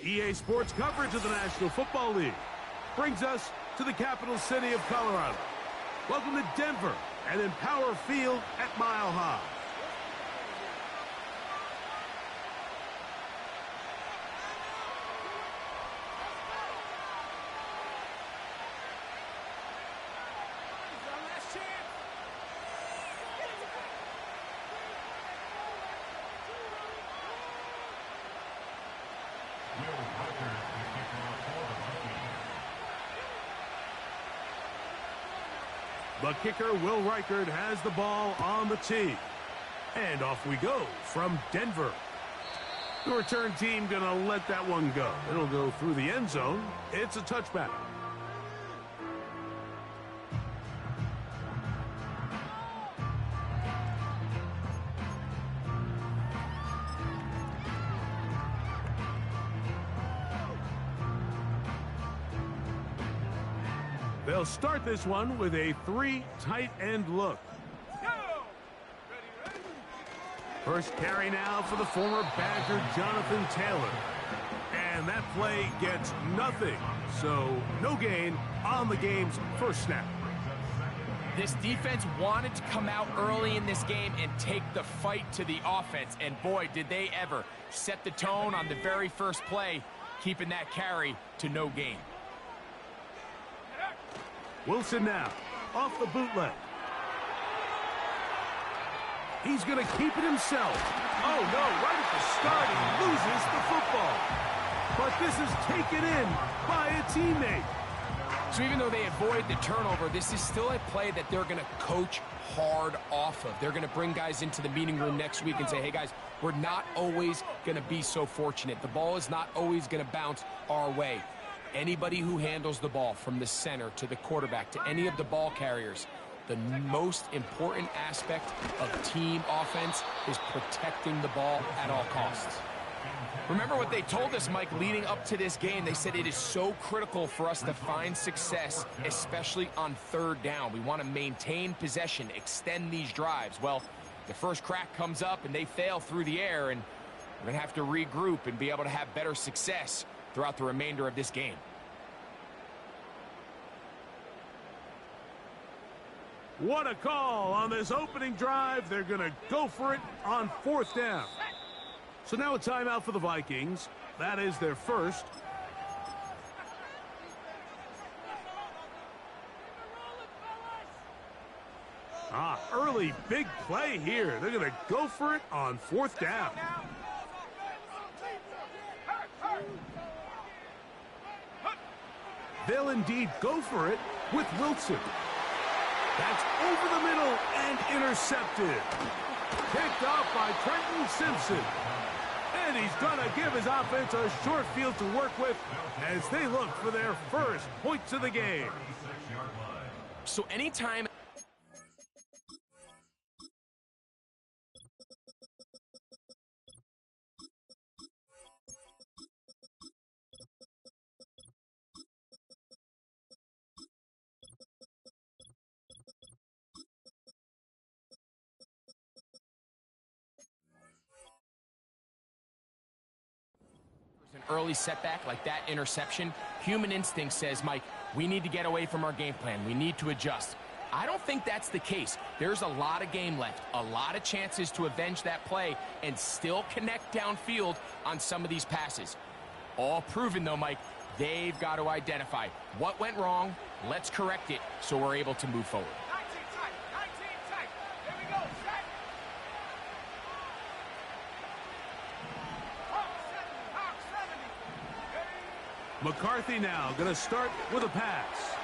EA Sports coverage of the National Football League brings us to the capital city of Colorado. Welcome to Denver and Empower Field at Mile High. The kicker, Will Reichard, has the ball on the tee. And off we go from Denver. The return team going to let that one go. It'll go through the end zone. It's a touchback. They'll start this one with a 3 tight end look. First carry now for the former Badger Jonathan Taylor. And that play gets nothing. So no gain on the game's first snap. This defense wanted to come out early in this game and take the fight to the offense. And boy, did they ever set the tone on the very first play, keeping that carry to no gain. Wilson now, off the bootleg. He's going to keep it himself. Oh, no, right at the start, he loses the football. But this is taken in by a teammate. So even though they avoid the turnover, this is still a play that they're going to coach hard off of. They're going to bring guys into the meeting room next week and say, hey, guys, we're not always going to be so fortunate. The ball is not always going to bounce our way. Anybody who handles the ball from the center to the quarterback to any of the ball carriers, the most important aspect of team offense is protecting the ball at all costs. Remember what they told us, Mike, leading up to this game. They said it is so critical for us to find success, especially on third down. We want to maintain possession, extend these drives. Well, the first crack comes up and they fail through the air, and we're going to have to regroup and be able to have better success throughout the remainder of this game. What a call on this opening drive. They're going to go for it on fourth down. So now a timeout for the Vikings. That is their first. Early big play here. They're going to go for it on fourth down. They'll indeed go for it with Wilson. That's over the middle and intercepted. Picked off by Trenton Simpson. And he's going to give his offense a short field to work with as they look for their first points of the game. So anytime early setback like that interception, human instinct says, Mike, we need to get away from our game plan. We need to adjust. I don't think that's the case. There's a lot of game left, a lot of chances to avenge that play and still connect downfield on some of these passes. All proven, though, Mike, they've got to identify what went wrong, let's correct it so we're able to move forward. McCarthy now going to start with a pass.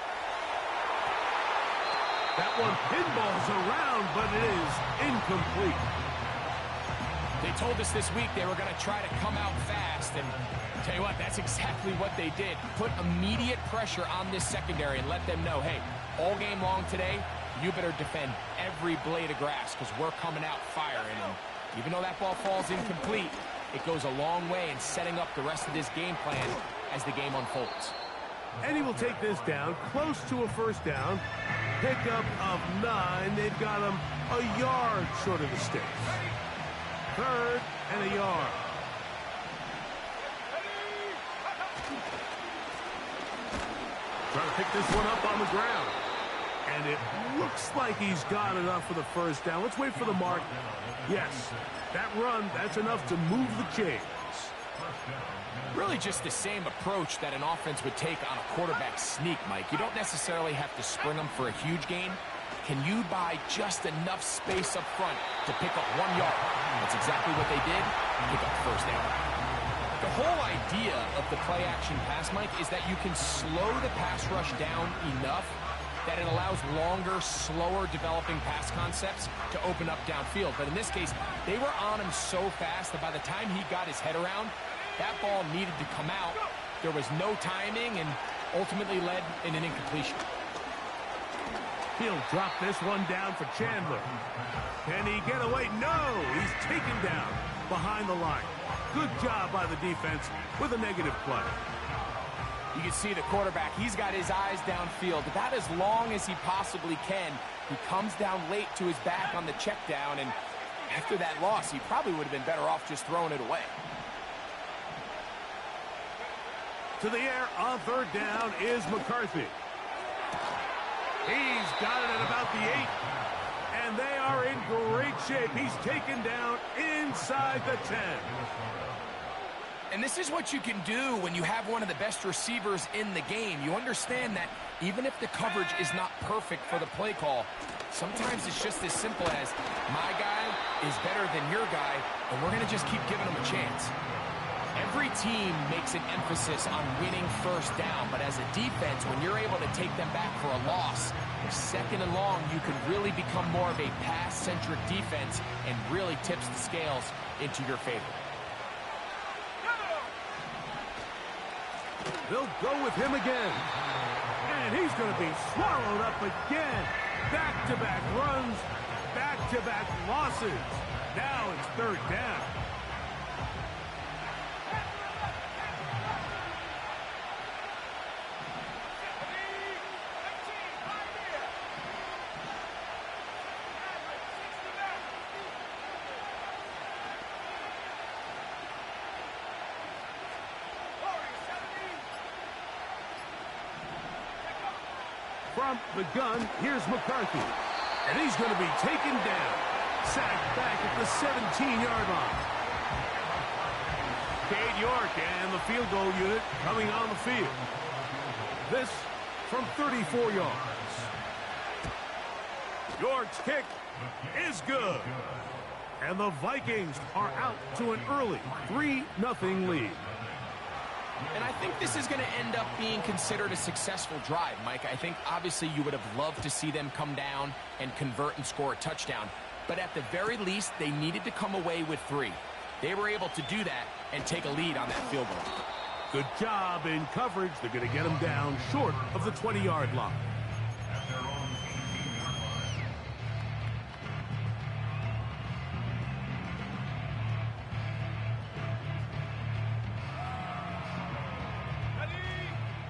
That one pinballs around, but it is incomplete. They told us this week they were going to try to come out fast, and tell you what, that's exactly what they did. Put immediate pressure on this secondary and let them know, hey, all game long today, you better defend every blade of grass because we're coming out firing. And even though that ball falls incomplete, it goes a long way in setting up the rest of this game plan as the game unfolds. And he will take this down close to a first down. Pickup of 9. They've got him a yard short of the sticks. Third and a yard. Trying to pick this one up on the ground. And it looks like he's got enough for the first down. Let's wait for the mark. Yes, that run, that's enough to move the chains. Really just the same approach that an offense would take on a quarterback sneak, Mike. You don't necessarily have to spring them for a huge gain. Can you buy just enough space up front to pick up 1 yard? That's exactly what they did. Pick up first down. The whole idea of the play-action pass, Mike, is that you can slow the pass rush down enough that it allows longer, slower developing pass concepts to open up downfield. But in this case, they were on him so fast that by the time he got his head around, that ball needed to come out. There was no timing and ultimately led in an incompletion. He'll drop this one down for Chandler. Can he get away? No! He's taken down behind the line. Good job by the defense with a negative play. You can see the quarterback, he's got his eyes downfield about as long as he possibly can. He comes down late to his back on the check down, and after that loss, he probably would have been better off just throwing it away. To the air on third down is McCarthy. He's got it at about the 8. And they are in great shape. He's taken down inside the 10. And this is what you can do when you have one of the best receivers in the game. You understand that even if the coverage is not perfect for the play call, sometimes it's just as simple as my guy is better than your guy, and we're going to just keep giving him a chance. Every team makes an emphasis on winning first down, but as a defense, when you're able to take them back for a loss, second and long, you can really become more of a pass-centric defense and really tips the scales into your favor. They'll go with him again. And he's going to be swallowed up again. Back-to-back runs, back-to-back losses. Now it's third down. From the gun, here's McCarthy. And he's going to be taken down. Sacked back at the 17-yard line. Cade York and the field goal unit coming on the field. This from 34 yards. York's kick is good. And the Vikings are out to an early 3-0 lead. And I think this is going to end up being considered a successful drive, Mike. I think obviously you would have loved to see them come down and convert and score a touchdown. But at the very least, they needed to come away with 3. They were able to do that and take a lead on that field goal. Good job in coverage. They're going to get him down short of the 20-yard line.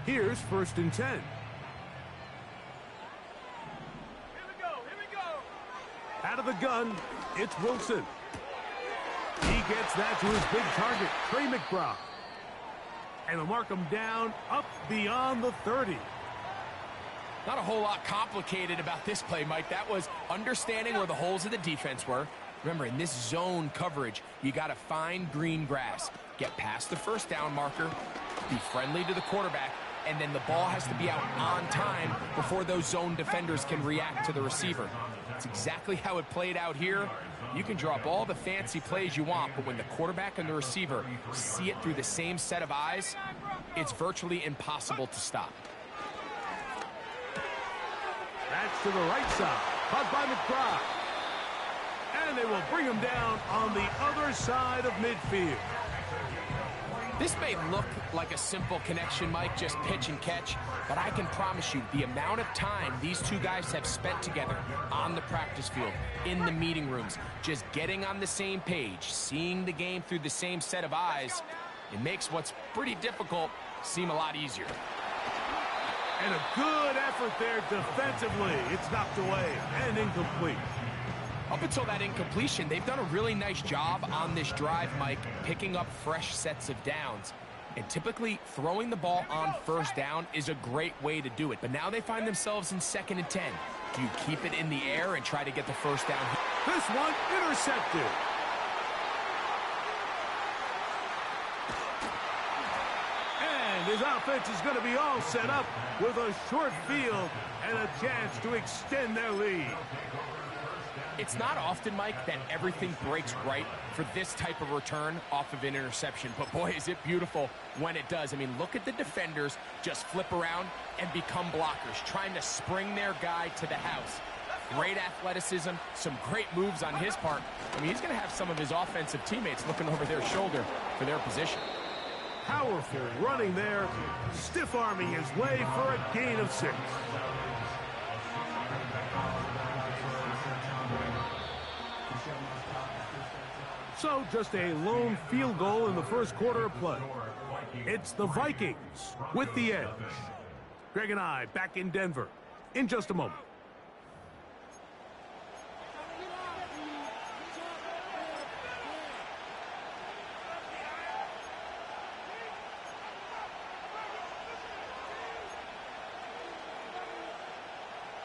Here's first and 10. Here we go. Out of the gun, it's Wilson. He gets that to his big target, Trey McBride. And they'll mark him down up beyond the 30. Not a whole lot complicated about this play, Mike. That was understanding where the holes of the defense were. Remember, in this zone coverage, you got to find green grass. Get past the first down marker, be friendly to the quarterback, and then the ball has to be out on time before those zone defenders can react to the receiver. That's exactly how it played out here. You can draw up all the fancy plays you want, but when the quarterback and the receiver see it through the same set of eyes, it's virtually impossible to stop. That's to the right side, caught by McBride. And they will bring him down on the other side of midfield. This may look like a simple connection, Mike, just pitch and catch, but I can promise you the amount of time these two guys have spent together on the practice field, in the meeting rooms, just getting on the same page, seeing the game through the same set of eyes, it makes what's pretty difficult seem a lot easier. And a good effort there defensively. It's knocked away and incomplete. Up until that incompletion, they've done a really nice job on this drive, Mike, picking up fresh sets of downs. And typically, throwing the ball on first down is a great way to do it. But now they find themselves in 2nd and 10. Do you keep it in the air and try to get the first down? This one intercepted. And his offense is going to be all set up with a short field and a chance to extend their lead. It's not often, Mike, that everything breaks right for this type of return off of an interception. But, boy, is it beautiful when it does. I mean, look at the defenders just flip around and become blockers, trying to spring their guy to the house. Great athleticism, some great moves on his part. I mean, he's going to have some of his offensive teammates looking over their shoulder for their position. Powerful running there, stiff-arming his way for a gain of 6. So just a lone field goal in the first quarter of play. It's the Vikings with the edge. Greg and I back in Denver in just a moment.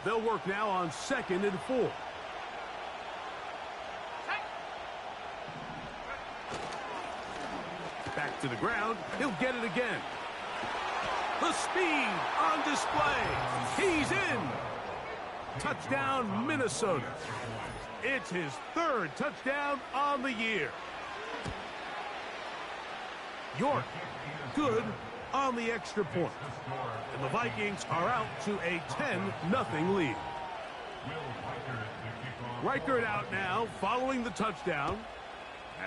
They'll work now on 2nd and 4. Back to the ground. He'll get it again. The speed on display. He's in. Touchdown, Minnesota. It's his 3rd touchdown on the year. York, good on the extra point. And the Vikings are out to a 10-0 lead. Reichert out now following the touchdown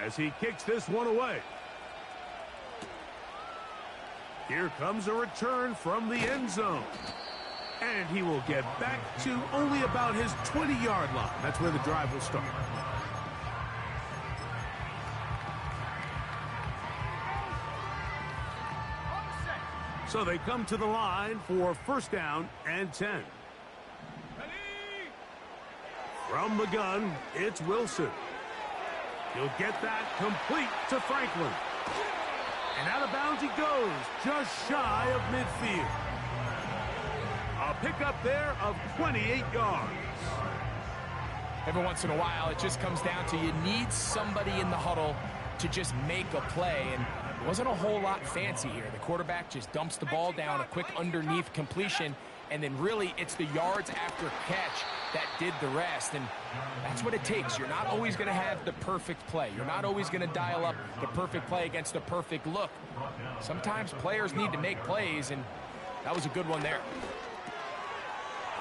as he kicks this one away. Here comes a return from the end zone. And he will get back to only about his 20-yard line. That's where the drive will start. So they come to the line for 1st down and 10. From the gun, it's Wilson. He'll get that complete to Franklin. And out of bounds he goes, just shy of midfield. A pickup there of 28 yards. Every once in a while, it just comes down to you need somebody in the huddle to just make a play. And it wasn't a whole lot fancy here. The quarterback just dumps the ball down, a quick underneath completion, and then really it's the yards after catch that did the rest. And that's what it takes. You're not always going to have the perfect play. You're not always going to dial up the perfect play against the perfect look. Sometimes players need to make plays, and that was a good one there.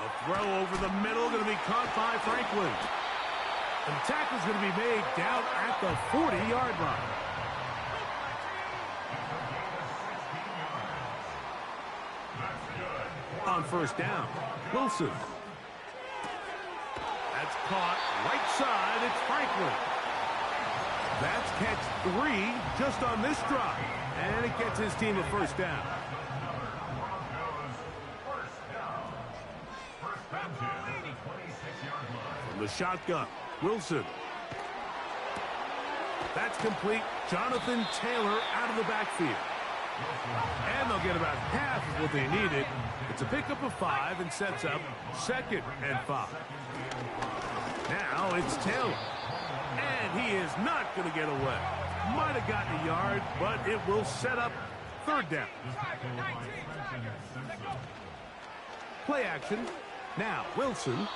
A throw over the middle going to be caught by Franklin. And the tackle's going to be made down at the 40-yard line. On 1st down, Wilson. That's caught right side. It's Franklin. That's catch 3 just on this drive. And it gets his team a 1st down. From the shotgun, Wilson. That's complete. Jonathan Taylor out of the backfield. And they'll get about half of what they needed. It's a pickup of 5 and sets up 2nd and 5. Now it's Taylor. And he is not going to get away. Might have gotten a yard, but it will set up 3rd down. Play action. Now Wilson.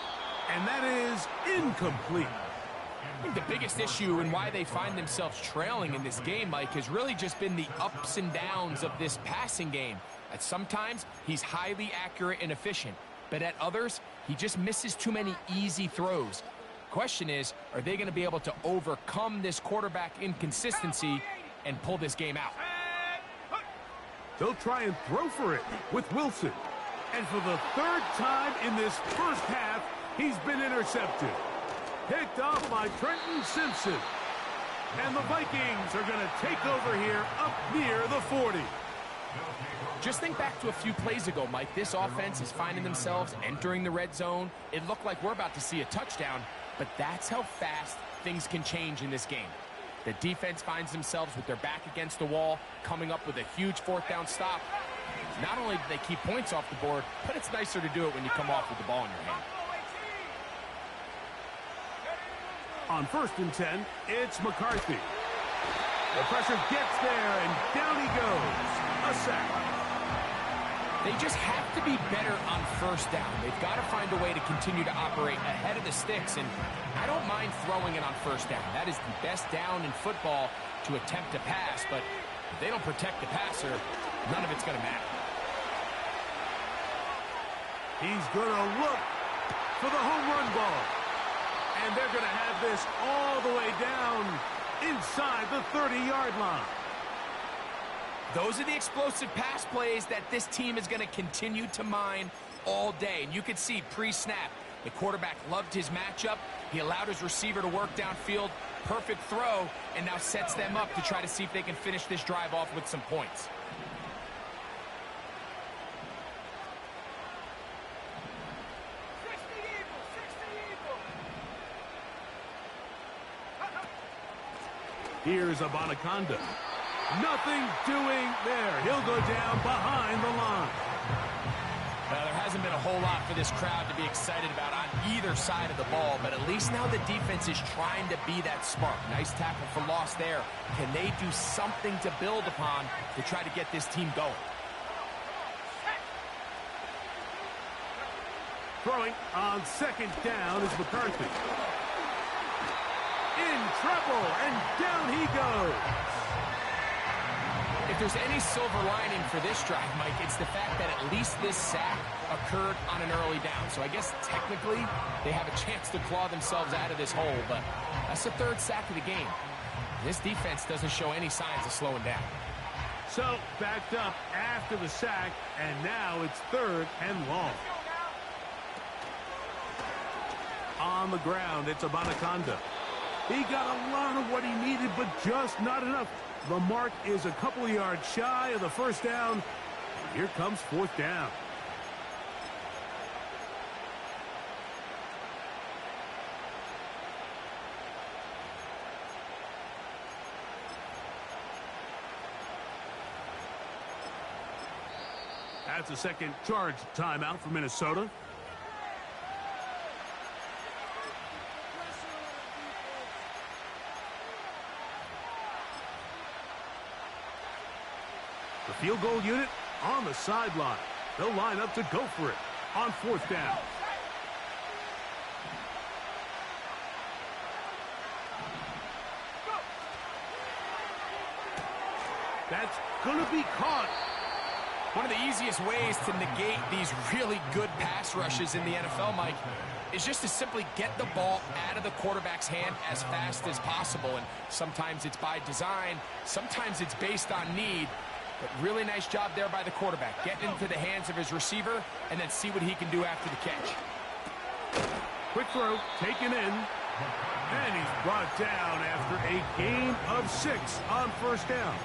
And that is incomplete. I think the biggest issue and why they find themselves trailing in this game, Mike, has really just been the ups and downs of this passing game. At sometimes, he's highly accurate and efficient, but at others, he just misses too many easy throws. Question is, are they going to be able to overcome this quarterback inconsistency and pull this game out? They'll try and throw for it with Wilson. And for the 3rd time in this first half, he's been intercepted. Picked off by Trenton Simpson. And the Vikings are going to take over here up near the 40. Just think back to a few plays ago, Mike. This offense is finding themselves entering the red zone. It looked like we're about to see a touchdown, but that's how fast things can change in this game. The defense finds themselves with their back against the wall, coming up with a huge fourth down stop. Not only do they keep points off the board, but it's nicer to do it when you come off with the ball in your hand. On 1st and 10, it's McCarthy. The pressure gets there, and down he goes. A sack. They just have to be better on 1st down. They've got to find a way to continue to operate ahead of the sticks, and I don't mind throwing it on 1st down. That is the best down in football to attempt to pass, but if they don't protect the passer, none of it's going to matter. He's going to look for the home run ball. And they're going to have this all the way down inside the 30-yard line. Those are the explosive pass plays that this team is going to continue to mine all day. And you could see pre-snap, the quarterback loved his matchup. He allowed his receiver to work downfield. Perfect throw, and now sets them up to try to see if they can finish this drive off with some points. Here's Abanikanda. Nothing doing there. He'll go down behind the line. There hasn't been a whole lot for this crowd to be excited about on either side of the ball, but at least now the defense is trying to be that spark. Nice tackle for loss there. Can they do something to build upon to try to get this team going? Throwing on 2nd down is McCarthy. In trouble, and down he goes. If there's any silver lining for this drive, Mike, it's the fact that at least this sack occurred on an early down. So I guess technically they have a chance to claw themselves out of this hole, but that's the 3rd sack of the game. This defense doesn't show any signs of slowing down. So backed up after the sack, and now it's 3rd and long. On the ground, it's Abanikanda. He got a lot of what he needed, but just not enough. The mark is a couple of yards shy of the 1st down. Here comes 4th down. That's a second charge timeout for Minnesota. The field goal unit on the sideline. They'll line up to go for it on 4th down. That's going to be caught. One of the easiest ways to negate these really good pass rushes in the NFL, Mike, is just to simply get the ball out of the quarterback's hand as fast as possible. And sometimes it's by design, sometimes it's based on need. But really nice job there by the quarterback. Getting into the hands of his receiver and then see what he can do after the catch. Quick throw, taken in. And he's brought down after a gain of 6 on 1st down.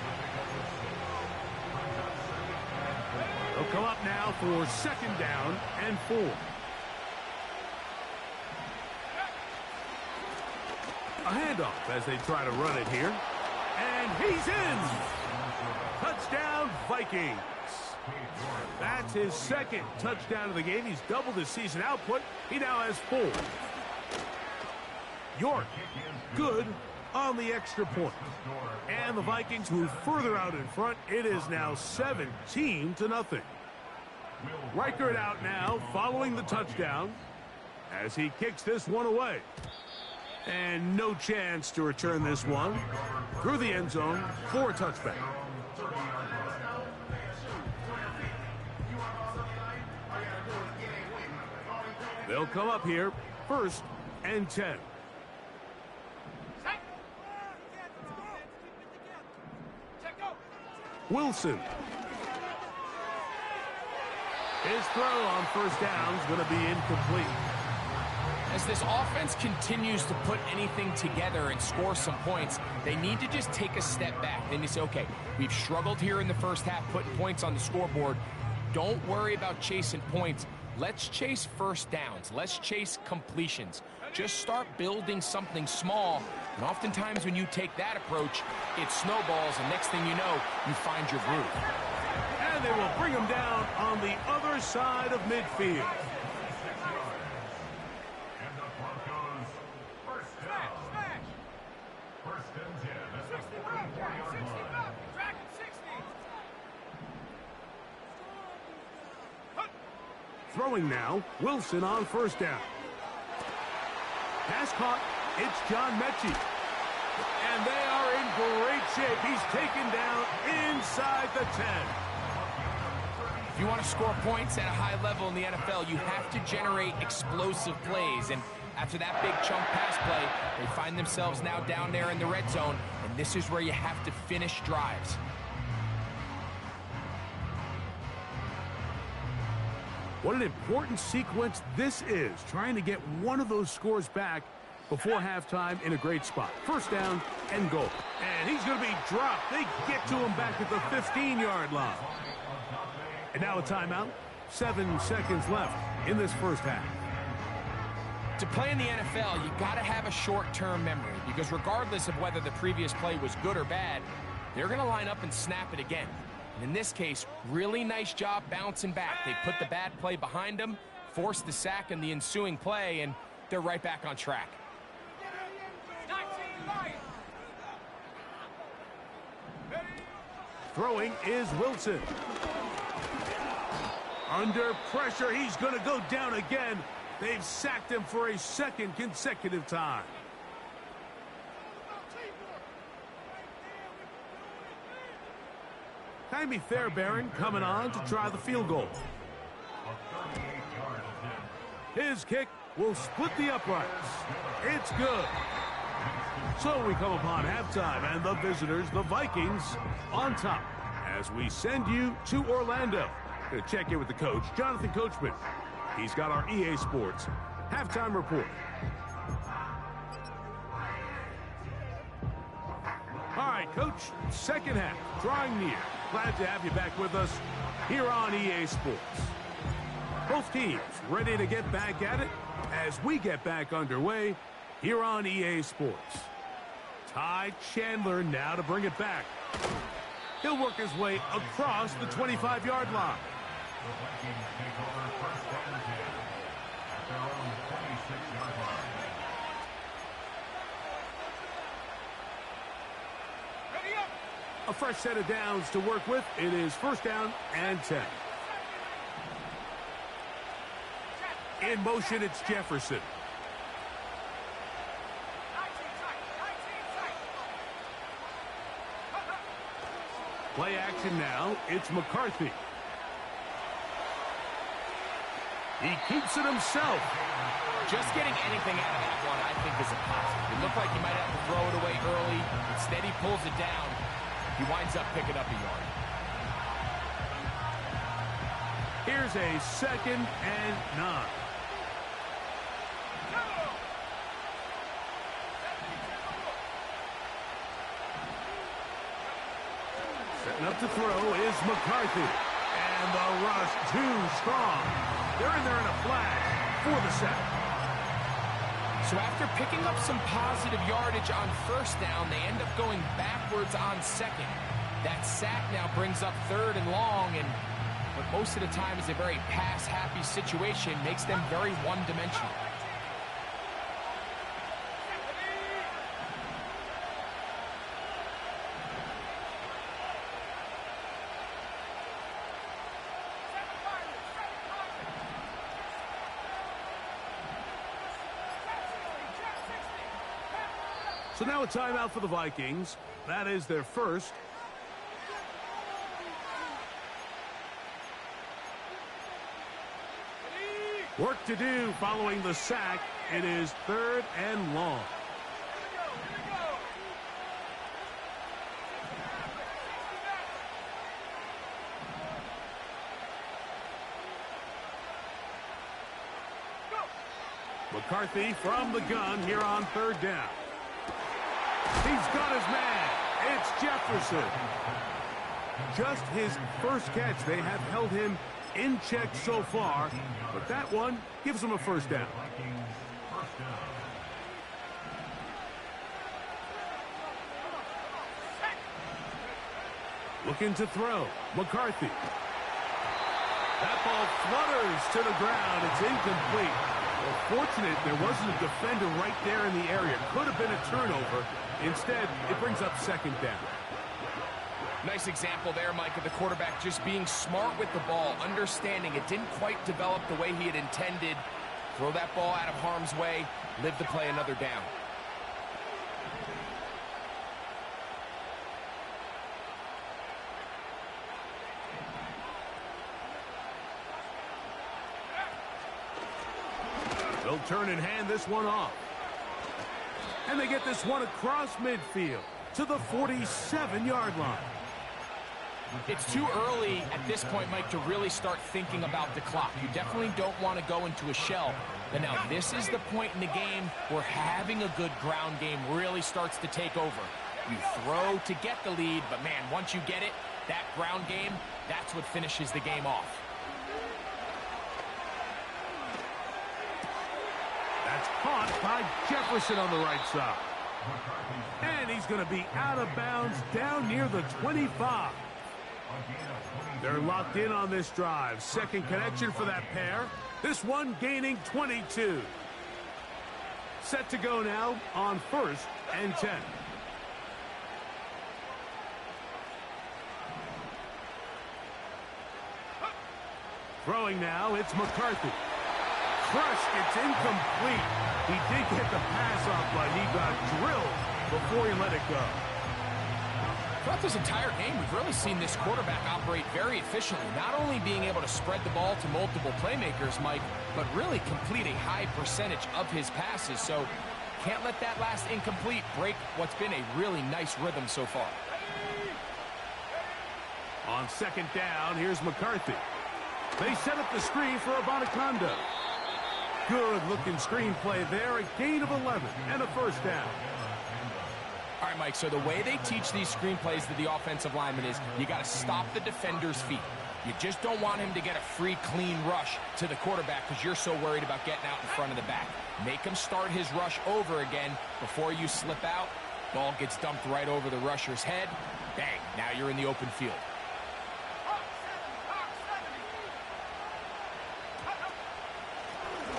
They'll come up now for 2nd down and 4. A handoff as they try to run it here. And he's in! Touchdown, Vikings. That's his 2nd touchdown of the game. He's doubled his season output. He now has 4. York, good on the extra point. And the Vikings move further out in front. It is now 17-0. Reichert out now following the touchdown as he kicks this one away. And no chance to return this one through the end zone for a touchback. They'll come up here, 1st and 10. Wilson. His throw on 1st down is going to be incomplete. As this offense continues to put anything together and score some points, they need to just take a step back. Then you say, okay, we've struggled here in the 1st half putting points on the scoreboard. Don't worry about chasing points. let's chase first downs. Let's chase completions. Just start building something small. And oftentimes when you take that approach, it snowballs, and next thing you know, you find your groove. And they will bring him down on the other side of midfield. And the Broncos, first down. First and 10 at the 44-yard line. Track at 60. Throwing now, Wilson on first down. Pass caught. It's John Mechie. And they are in great shape. He's taken down inside the 10. If you want to score points at a high level in the NFL, you have to generate explosive plays. And after that big chunk pass play, they find themselves now down there in the red zone. And this is where you have to finish drives. What an important sequence this is, trying to get one of those scores back before halftime in a great spot. First down and goal. And he's going to be dropped. They get to him back at the 15-yard line. And now a timeout. 7 seconds left in this first half. To play in the NFL, you got to have a short-term memory, because regardless of whether the previous play was good or bad, they're going to line up and snap it again. And in this case, really nice job bouncing back. They put the bad play behind them, forced the sack in the ensuing play, and they're right back on track. 19 Lions. Throwing is Wilson. Under pressure, he's going to go down again. They've sacked him for a second consecutive time. Jaime Fairbairn coming on to try the field goal. His kick will split the uprights. It's good. So we come upon halftime, and the visitors, the Vikings, on top as we send you to Orlando. Going to check in with the coach, Jonathan Coachman. He's got our EA Sports halftime report. All right, Coach, second half, drawing near. Glad to have you back with us here on EA Sports. Both teams ready to get back at it as we get back underway here on EA Sports. Ty Chandler now to bring it back. He'll work his way across the 25-yard line. The Vikings take over first and 10 at their own 26-yard line. Ready up. A fresh set of downs to work with. It is first down and 10. In motion, it's Jefferson. 19 tight. Play action now. It's McCarthy. He keeps it himself. Just getting anything out of that one, I think, is a positive. It looked like he might have to throw it away early. Instead, he pulls it down. He winds up picking up a yard. Here's a 2nd and 9. Setting up to throw is McCarthy. And the rush too strong. They're in there in a flag for the sack. So after picking up some positive yardage on first down, they end up going backwards on second. That sack now brings up 3rd and long, and what most of the time is a very pass-happy situation makes them very one-dimensional. So now a timeout for the Vikings. That is their first. Work to do following the sack. It is 3rd and long. McCarthy from the gun here on 3rd down. He's got his man. It's Jefferson. Just his first catch. They have held him in check so far, but that one gives them a first down. Vikings, first down. Looking to throw. McCarthy. That ball flutters to the ground. It's incomplete. Well, fortunate there wasn't a defender right there in the area. Could have been a turnover. Instead, it brings up second down. Nice example there, Mike, of the quarterback just being smart with the ball, understanding it didn't quite develop the way he had intended. Throw that ball out of harm's way, live to play another down. They'll turn and hand this one off. And they get this one across midfield to the 47-yard line. It's too early at this point, Mike, to really start thinking about the clock. You definitely don't want to go into a shell. But now this is the point in the game where having a good ground game really starts to take over. You throw to get the lead, but man, once you get it, that ground game, that's what finishes the game off. That's caught by Jefferson on the right side. And he's going to be out of bounds down near the 25. They're locked in on this drive. Second connection for that pair. This one gaining 22. Set to go now on 1st and 10. Throwing now, it's McCarthy. Crushed, it's incomplete. He did get the pass off, but he got drilled before he let it go. Throughout this entire game, we've really seen this quarterback operate very efficiently, not only being able to spread the ball to multiple playmakers, Mike, but really complete a high percentage of his passes. So can't let that last incomplete break what's been a really nice rhythm so far. On second down, here's McCarthy. They set up the screen for Abanikanda. Good-looking screenplay there, a gain of 11 and a first down. All right, Mike, so the way they teach these screenplays to the offensive lineman is you got to stop the defender's feet. You just don't want him to get a free, clean rush to the quarterback because you're so worried about getting out in front of the back. Make him start his rush over again before you slip out. Ball gets dumped right over the rusher's head. Bang, now you're in the open field.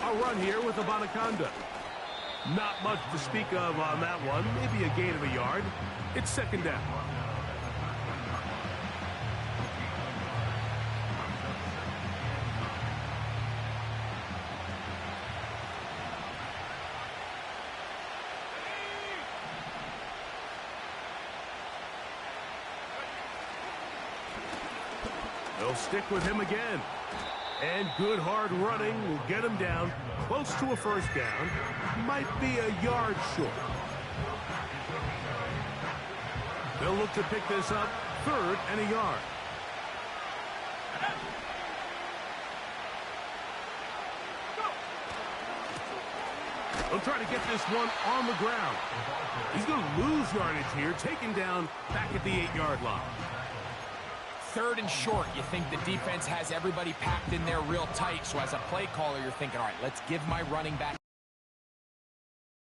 A run here with Abanikanda. Not much to speak of on that one. Maybe a gain of a yard. It's second down. They'll stick with him again. And good hard running will get him down close to a first down. Might be a yard short. They'll look to pick this up 3rd and a yard. They'll try to get this one on the ground. He's going to lose yardage here, taken down back at the 8-yard line. 3rd and short, you think the defense has everybody packed in there real tight. So as a play caller, you're thinking, all right, let's give my running back